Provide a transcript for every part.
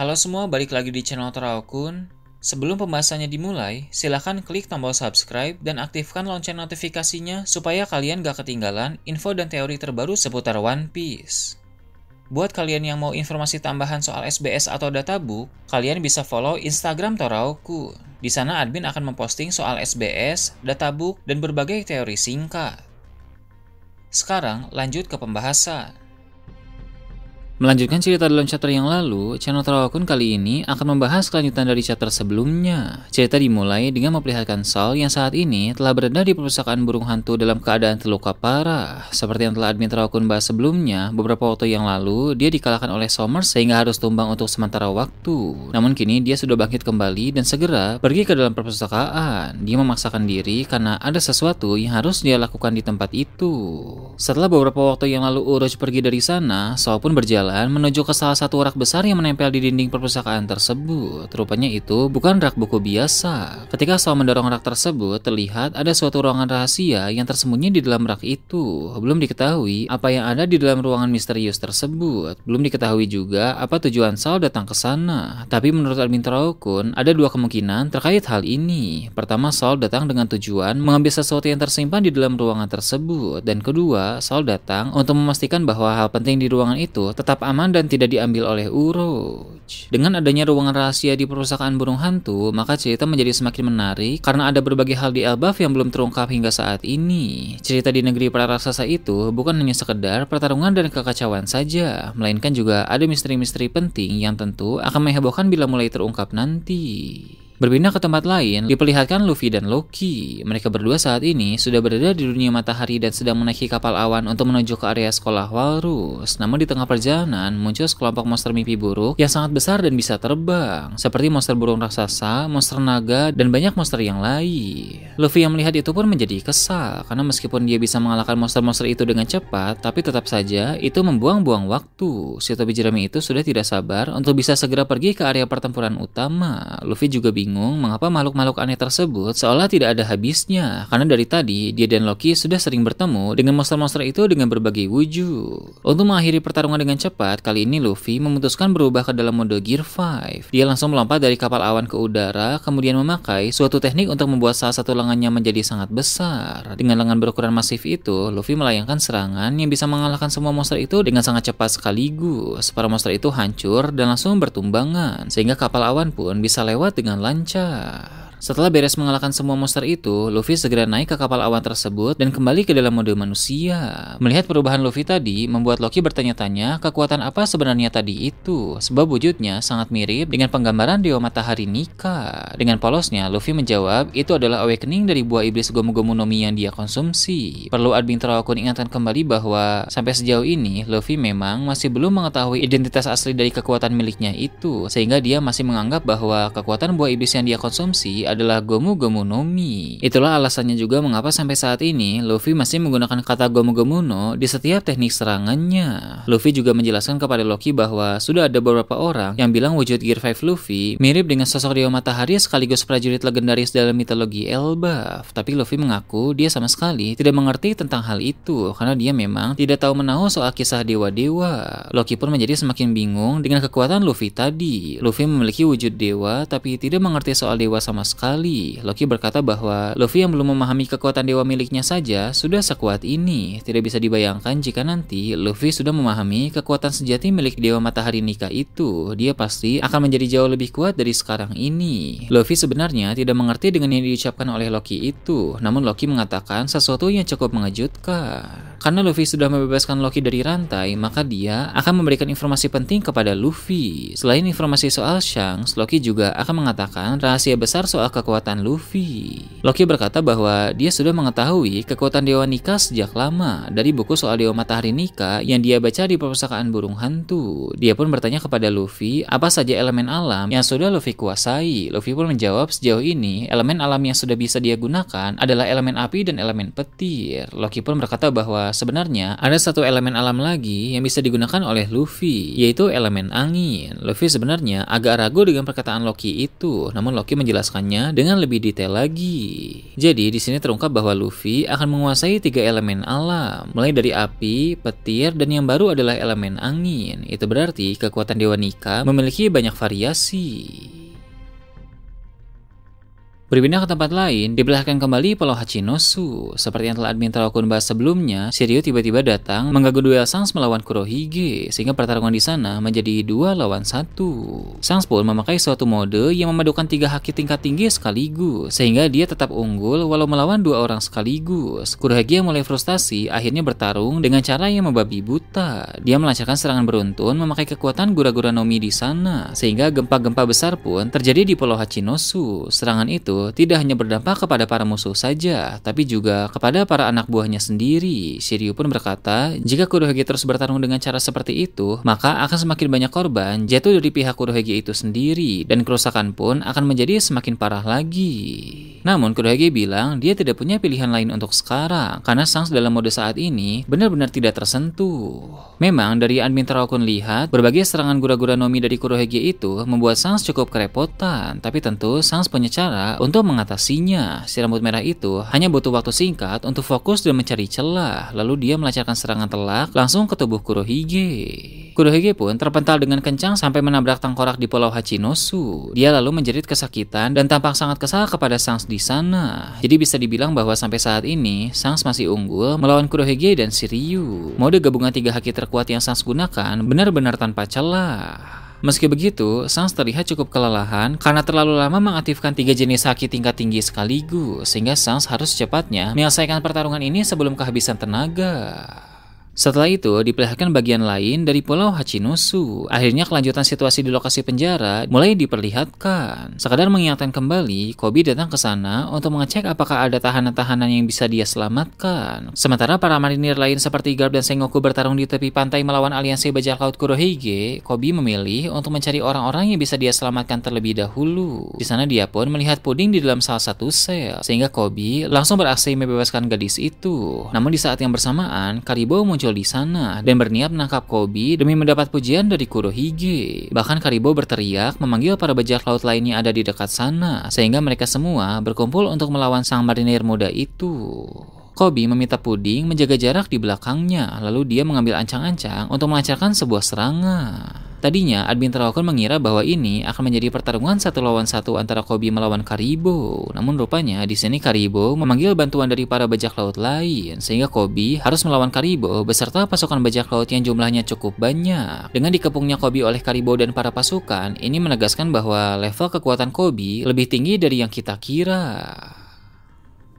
Halo semua, balik lagi di channel Teraokun. Sebelum pembahasannya dimulai, silahkan klik tombol subscribe dan aktifkan lonceng notifikasinya supaya kalian gak ketinggalan info dan teori terbaru seputar One Piece. Buat kalian yang mau informasi tambahan soal SBS atau databook, kalian bisa follow Instagram Teraokun. Di sana admin akan memposting soal SBS, databook, dan berbagai teori singkat. Sekarang lanjut ke pembahasan. Melanjutkan cerita dalam chapter yang lalu, channel Teraokun kali ini akan membahas kelanjutan dari chapter sebelumnya. Cerita dimulai dengan memperlihatkan Sol yang saat ini telah berada di perpustakaan burung hantu dalam keadaan terluka parah. Seperti yang telah admin Teraokun bahas sebelumnya, beberapa waktu yang lalu dia dikalahkan oleh Somers sehingga harus tumbang untuk sementara waktu. Namun kini dia sudah bangkit kembali dan segera pergi ke dalam perpustakaan. Dia memaksakan diri karena ada sesuatu yang harus dia lakukan di tempat itu. Setelah beberapa waktu yang lalu Uroch pergi dari sana, Sol pun berjalan menuju ke salah satu rak besar yang menempel di dinding perpustakaan tersebut. Rupanya itu bukan rak buku biasa. Ketika Sol mendorong rak tersebut, terlihat ada suatu ruangan rahasia yang tersembunyi di dalam rak itu. Belum diketahui apa yang ada di dalam ruangan misterius tersebut. Belum diketahui juga apa tujuan Sol datang ke sana. Tapi menurut admin Teraokun, ada dua kemungkinan terkait hal ini. Pertama, Sol datang dengan tujuan mengambil sesuatu yang tersimpan di dalam ruangan tersebut. Dan kedua, Sol datang untuk memastikan bahwa hal penting di ruangan itu tetap aman dan tidak diambil oleh Uroch. Dengan adanya ruangan rahasia di perpustakaan burung hantu, maka cerita menjadi semakin menarik karena ada berbagai hal di Elbaf yang belum terungkap hingga saat ini. Cerita di negeri para raksasa itu bukan hanya sekedar pertarungan dan kekacauan saja, melainkan juga ada misteri-misteri penting yang tentu akan menghebohkan bila mulai terungkap nanti. Berpindah ke tempat lain, diperlihatkan Luffy dan Loki. Mereka berdua saat ini sudah berada di dunia matahari dan sedang menaiki kapal awan untuk menuju ke area sekolah Walrus. Namun di tengah perjalanan, muncul sekelompok monster mimpi buruk yang sangat besar dan bisa terbang, seperti monster burung raksasa, monster naga, dan banyak monster yang lain. Luffy yang melihat itu pun menjadi kesal, karena meskipun dia bisa mengalahkan monster-monster itu dengan cepat, tapi tetap saja itu membuang-buang waktu. Si topi jerami itu sudah tidak sabar untuk bisa segera pergi ke area pertempuran utama. Luffy juga bingung mengapa makhluk-makhluk aneh tersebut seolah tidak ada habisnya, karena dari tadi dia dan Loki sudah sering bertemu dengan monster-monster itu dengan berbagai wujud. Untuk mengakhiri pertarungan dengan cepat, kali ini Luffy memutuskan berubah ke dalam mode Gear 5. Dia langsung melompat dari kapal awan ke udara, kemudian memakai suatu teknik untuk membuat salah satu lengannya menjadi sangat besar. Dengan lengan berukuran masif itu, Luffy melayangkan serangan yang bisa mengalahkan semua monster itu dengan sangat cepat sekaligus. Para monster itu hancur dan langsung bertumbangan, sehingga kapal awan pun bisa lewat dengan lancar. Setelah beres mengalahkan semua monster itu, Luffy segera naik ke kapal awan tersebut dan kembali ke dalam mode manusia. Melihat perubahan Luffy tadi, membuat Loki bertanya-tanya kekuatan apa sebenarnya tadi itu, sebab wujudnya sangat mirip dengan penggambaran Dewa Matahari Nika. Dengan polosnya, Luffy menjawab itu adalah awakening dari buah iblis Gomu Gomu no Mi yang dia konsumsi. Perlu admin Teraokun ingatkan kembali bahwa sampai sejauh ini, Luffy memang masih belum mengetahui identitas asli dari kekuatan miliknya itu, sehingga dia masih menganggap bahwa kekuatan buah iblis yang dia konsumsi adalah Gomu Gomu no Mi. Itulah alasannya juga mengapa sampai saat ini Luffy masih menggunakan kata Gomu Gomu no di setiap teknik serangannya. Luffy juga menjelaskan kepada Loki bahwa sudah ada beberapa orang yang bilang wujud Gear 5 Luffy mirip dengan sosok Dewa Matahari sekaligus prajurit legendaris dalam mitologi Elbaf. Tapi Luffy mengaku dia sama sekali tidak mengerti tentang hal itu karena dia memang tidak tahu menahu soal kisah dewa-dewa. Loki pun menjadi semakin bingung dengan kekuatan Luffy tadi. Luffy memiliki wujud dewa tapi tidak mengerti soal dewa sama sekali. Loki berkata bahwa Luffy yang belum memahami kekuatan dewa miliknya saja sudah sekuat ini. Tidak bisa dibayangkan jika nanti Luffy sudah memahami kekuatan sejati milik Dewa Matahari Nika itu. Dia pasti akan menjadi jauh lebih kuat dari sekarang ini. Luffy sebenarnya tidak mengerti dengan yang diucapkan oleh Loki itu. Namun Loki mengatakan sesuatu yang cukup mengejutkan. Karena Luffy sudah membebaskan Loki dari rantai, maka dia akan memberikan informasi penting kepada Luffy. Selain informasi soal Shanks, Loki juga akan mengatakan rahasia besar soal kekuatan Luffy. Loki berkata bahwa dia sudah mengetahui kekuatan Dewa Nika sejak lama dari buku soal Dewa Matahari Nika yang dia baca di perpustakaan burung hantu. Dia pun bertanya kepada Luffy apa saja elemen alam yang sudah Luffy kuasai. Luffy pun menjawab sejauh ini elemen alam yang sudah bisa dia gunakan adalah elemen api dan elemen petir. Loki pun berkata bahwa sebenarnya ada satu elemen alam lagi yang bisa digunakan oleh Luffy, yaitu elemen angin. Luffy sebenarnya agak ragu dengan perkataan Loki itu, namun Loki menjelaskannya semuanya dengan lebih detail lagi. Jadi di sini terungkap bahwa Luffy akan menguasai 3 elemen alam, mulai dari api, petir, dan yang baru adalah elemen angin. Itu berarti kekuatan Dewa Nika memiliki banyak variasi. Berpindah ke tempat lain, diperlihatkan kembali Pulau Hachinosu. Seperti yang telah admin Taro-kun bahas sebelumnya, Shiryu tiba-tiba datang mengganggu duel Shanks melawan Kurohige, sehingga pertarungan di sana menjadi 2 lawan 1. Shanks pun memakai suatu mode yang memadukan 3 haki tingkat tinggi sekaligus, sehingga dia tetap unggul walau melawan 2 orang sekaligus. Kurohige yang mulai frustasi akhirnya bertarung dengan cara yang membabi buta. Dia melancarkan serangan beruntun memakai kekuatan Gura-Gura no Mi di sana, sehingga gempa-gempa besar pun terjadi di Pulau Hachinosu. Serangan itu tidak hanya berdampak kepada para musuh saja, tapi juga kepada para anak buahnya sendiri. Shiryu pun berkata, jika Kurohige terus bertarung dengan cara seperti itu, maka akan semakin banyak korban jatuh dari pihak Kurohige itu sendiri, dan kerusakan pun akan menjadi semakin parah lagi. Namun Kurohige bilang dia tidak punya pilihan lain untuk sekarang, karena Shanks dalam mode saat ini benar-benar tidak tersentuh. Memang dari admin Taro-kun lihat, berbagai serangan Gura-Gura no Mi dari Kurohige itu membuat Shanks cukup kerepotan, tapi tentu Shanks punya cara untuk mengatasinya. Si rambut merah itu hanya butuh waktu singkat untuk fokus dan mencari celah, lalu dia melancarkan serangan telak langsung ke tubuh Kurohige. Kurohige pun terpental dengan kencang sampai menabrak tengkorak di Pulau Hachinosu. Dia lalu menjerit kesakitan dan tampak sangat kesal kepada Shanks di sana. Jadi bisa dibilang bahwa sampai saat ini Shanks masih unggul melawan Kurohige dan Shiryu. Mode gabungan 3 haki terkuat yang Shanks gunakan benar-benar tanpa celah. Meski begitu, Shanks terlihat cukup kelelahan karena terlalu lama mengaktifkan 3 jenis haki tingkat tinggi sekaligus, sehingga Shanks harus secepatnya menyelesaikan pertarungan ini sebelum kehabisan tenaga. Setelah itu, diperlihatkan bagian lain dari Pulau Hachinosu. Akhirnya kelanjutan situasi di lokasi penjara mulai diperlihatkan. Sekadar mengingatkan kembali, Koby datang ke sana untuk mengecek apakah ada tahanan-tahanan yang bisa dia selamatkan. Sementara para marinir lain seperti Garp dan Sengoku bertarung di tepi pantai melawan aliansi bajak laut Kurohige, Koby memilih untuk mencari orang-orang yang bisa dia selamatkan terlebih dahulu. Di sana dia pun melihat puding di dalam salah satu sel, sehingga Koby langsung beraksi membebaskan gadis itu. Namun di saat yang bersamaan, Karibo muncul di sana dan berniat menangkap Koby demi mendapat pujian dari Kurohige. Bahkan Karibo berteriak memanggil para bajak laut lainnya ada di dekat sana, sehingga mereka semua berkumpul untuk melawan sang marinir muda itu. Koby meminta puding menjaga jarak di belakangnya, lalu dia mengambil ancang-ancang untuk melancarkan sebuah serangan. Tadinya, admin Taro-kun mengira bahwa ini akan menjadi pertarungan 1 lawan 1 antara Koby melawan Karibo. Namun rupanya di sini Karibo memanggil bantuan dari para bajak laut lain, sehingga Koby harus melawan Karibo beserta pasukan bajak laut yang jumlahnya cukup banyak. Dengan dikepungnya Koby oleh Karibo dan para pasukan, ini menegaskan bahwa level kekuatan Koby lebih tinggi dari yang kita kira.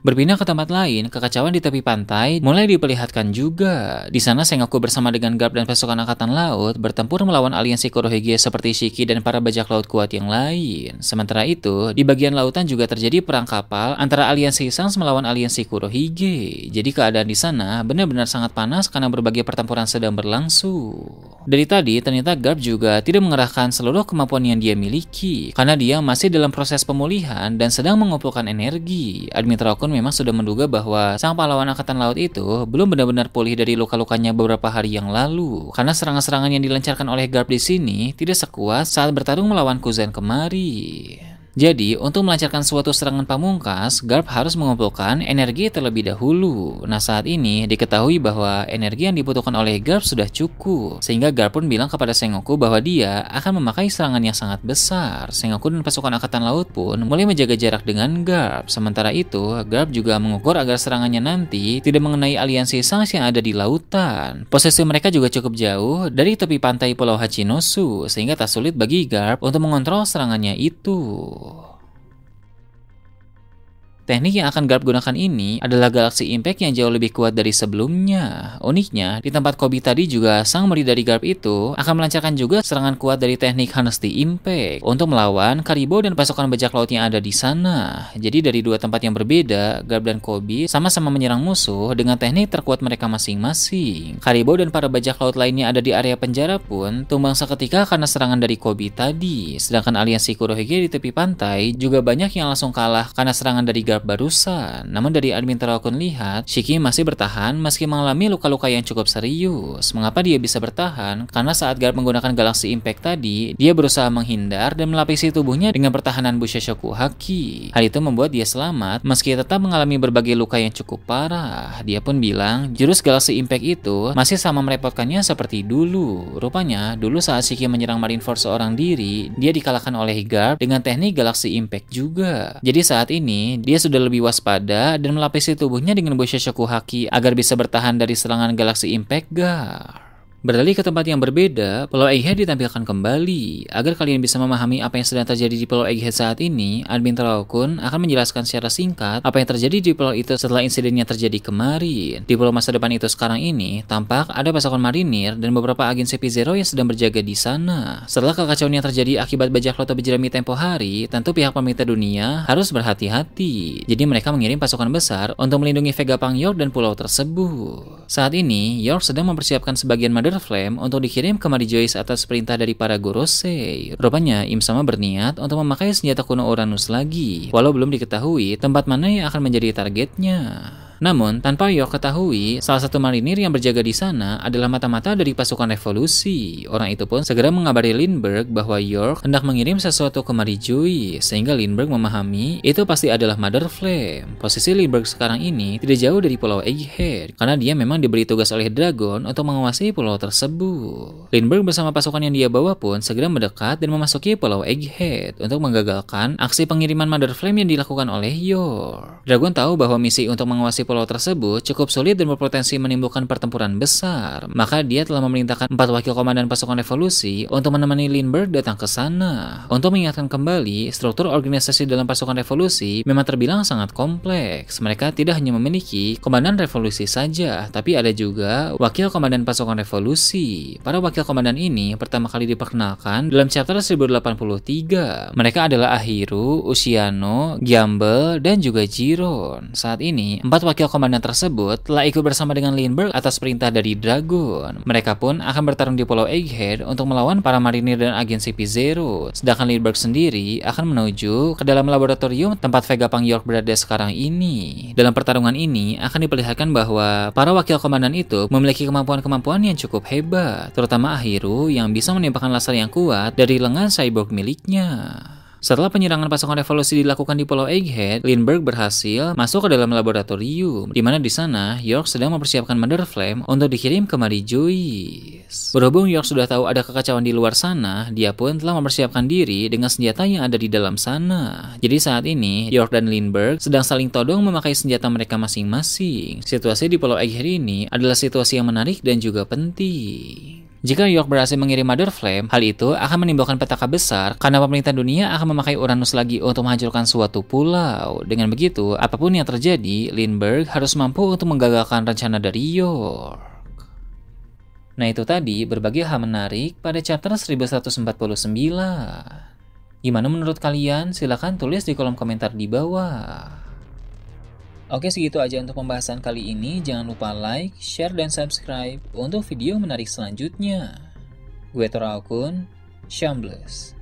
Berpindah ke tempat lain, kekacauan di tepi pantai mulai diperlihatkan juga. Di sana Sengoku bersama dengan Garp dan pasukan angkatan laut bertempur melawan aliansi Kurohige seperti Shiki dan para bajak laut kuat yang lain. Sementara itu, di bagian lautan juga terjadi perang kapal antara aliansi Shanks melawan aliansi Kurohige. Jadi keadaan di sana benar-benar sangat panas karena berbagai pertempuran sedang berlangsung. Dari tadi, ternyata Garp juga tidak mengerahkan seluruh kemampuan yang dia miliki, karena dia masih dalam proses pemulihan dan sedang mengumpulkan energi. Admin Taro-kun memang sudah menduga bahwa sang pahlawan angkatan laut itu belum benar-benar pulih dari luka-lukanya beberapa hari yang lalu, karena serangan-serangan yang dilancarkan oleh Garp di sini tidak sekuat saat bertarung melawan Kuzen kemarin. Jadi, untuk melancarkan suatu serangan pamungkas, Garp harus mengumpulkan energi terlebih dahulu. Nah, saat ini diketahui bahwa energi yang dibutuhkan oleh Garp sudah cukup, sehingga Garp pun bilang kepada Sengoku bahwa dia akan memakai serangan yang sangat besar. Sengoku dan pasukan angkatan laut pun mulai menjaga jarak dengan Garp. Sementara itu, Garp juga mengukur agar serangannya nanti tidak mengenai aliansi Shanks yang ada di lautan. Posisi mereka juga cukup jauh dari tepi pantai Pulau Hachinosu, sehingga tak sulit bagi Garp untuk mengontrol serangannya itu. Teknik yang akan Garp gunakan ini adalah Galaxy Impact yang jauh lebih kuat dari sebelumnya. Uniknya, di tempat Koby tadi juga sang murid dari Garp itu akan melancarkan juga serangan kuat dari teknik Honesty Impact untuk melawan Karibo dan pasukan bajak laut yang ada di sana. Jadi dari 2 tempat yang berbeda, Garp dan Koby sama-sama menyerang musuh dengan teknik terkuat mereka masing-masing. Karibo dan para bajak laut lainnya ada di area penjara pun tumbang seketika karena serangan dari Koby tadi. Sedangkan aliansi Kurohige di tepi pantai juga banyak yang langsung kalah karena serangan dari Garp Garp barusan. Namun dari admin Taro-kun lihat, Shiki masih bertahan meski mengalami luka-luka yang cukup serius. Mengapa dia bisa bertahan? Karena saat Garp menggunakan Galaxy Impact tadi, dia berusaha menghindar dan melapisi tubuhnya dengan pertahanan Bushoshoku Haki. Hal itu membuat dia selamat meski tetap mengalami berbagai luka yang cukup parah. Dia pun bilang jurus Galaxy Impact itu masih sama merepotkannya seperti dulu. Rupanya dulu saat Shiki menyerang Marineford seorang diri, dia dikalahkan oleh Garp dengan teknik Galaxy Impact juga. Jadi saat ini dia sudah lebih waspada dan melapisi tubuhnya dengan Bushoshoku Haki agar bisa bertahan dari serangan Galaxy Impact Garp. Beralih ke tempat yang berbeda, Pulau Egghead ditampilkan kembali. Agar kalian bisa memahami apa yang sedang terjadi di Pulau Egghead saat ini, admin Taro-kun akan menjelaskan secara singkat apa yang terjadi di pulau itu setelah insidennya terjadi kemarin. Di pulau masa depan itu sekarang ini, tampak ada pasukan marinir dan beberapa agen CP0 yang sedang berjaga di sana. Setelah kekacauan yang terjadi akibat bajak laut berjerami tempo hari, tentu pihak pemerintah dunia harus berhati-hati. Jadi mereka mengirim pasukan besar untuk melindungi Vegapunk York dan pulau tersebut. Saat ini, York sedang mempersiapkan sebagian Mother Flame untuk dikirim ke Marijoice atas perintah dari para Gorosei. Rupanya Im sama berniat untuk memakai senjata kuno Uranus lagi, walau belum diketahui tempat mana yang akan menjadi targetnya. Namun, tanpa York ketahui, salah satu marinir yang berjaga di sana adalah mata-mata dari pasukan revolusi. Orang itu pun segera mengabari Lindbergh bahwa York hendak mengirim sesuatu ke Marijoice, sehingga Lindbergh memahami itu pasti adalah Mother Flame. Posisi Lindbergh sekarang ini tidak jauh dari Pulau Egghead, karena dia memang diberi tugas oleh Dragon untuk menguasai pulau tersebut. Lindbergh bersama pasukan yang dia bawa pun segera mendekat dan memasuki Pulau Egghead untuk menggagalkan aksi pengiriman Mother Flame yang dilakukan oleh York. Dragon tahu bahwa misi untuk menguasai pulau tersebut cukup sulit dan berpotensi menimbulkan pertempuran besar. Maka dia telah memerintahkan 4 wakil komandan pasukan revolusi untuk menemani Lindbergh datang ke sana. Untuk mengingatkan kembali, struktur organisasi dalam pasukan revolusi memang terbilang sangat kompleks. Mereka tidak hanya memiliki komandan revolusi saja, tapi ada juga wakil komandan pasukan revolusi. Para wakil komandan ini pertama kali diperkenalkan dalam chapter 1083. Mereka adalah Ahiru, Uchiano, Gyamble, dan juga Jiron. Saat ini, 4 wakil komandan tersebut telah ikut bersama dengan Lindbergh atas perintah dari Dragon. Mereka pun akan bertarung di Pulau Egghead untuk melawan para marinir dan agen CP0. Sedangkan Lindbergh sendiri akan menuju ke dalam laboratorium tempat Vegapunk York berada sekarang ini. Dalam pertarungan ini akan diperlihatkan bahwa para wakil komandan itu memiliki kemampuan-kemampuan yang cukup hebat, terutama Ahiru yang bisa menembakkan laser yang kuat dari lengan cyborg miliknya. Setelah penyerangan pasukan revolusi dilakukan di Pulau Egghead, Lindbergh berhasil masuk ke dalam laboratorium, di mana di sana York sedang mempersiapkan Mother Flame untuk dikirim ke Marijoice. Berhubung York sudah tahu ada kekacauan di luar sana, dia pun telah mempersiapkan diri dengan senjata yang ada di dalam sana. Jadi saat ini, York dan Lindbergh sedang saling todong memakai senjata mereka masing-masing. Situasi di Pulau Egghead ini adalah situasi yang menarik dan juga penting. Jika York berhasil mengirim Mother Flame, hal itu akan menimbulkan petaka besar karena pemerintah dunia akan memakai Uranus lagi untuk menghancurkan suatu pulau. Dengan begitu, apapun yang terjadi, Lindbergh harus mampu untuk menggagalkan rencana dari York. Nah itu tadi berbagai hal menarik pada chapter 1149. Gimana menurut kalian? Silahkan tulis di kolom komentar di bawah. Oke, segitu aja untuk pembahasan kali ini. Jangan lupa like, share, dan subscribe untuk video menarik selanjutnya. Gue Taro-kun, Shambles.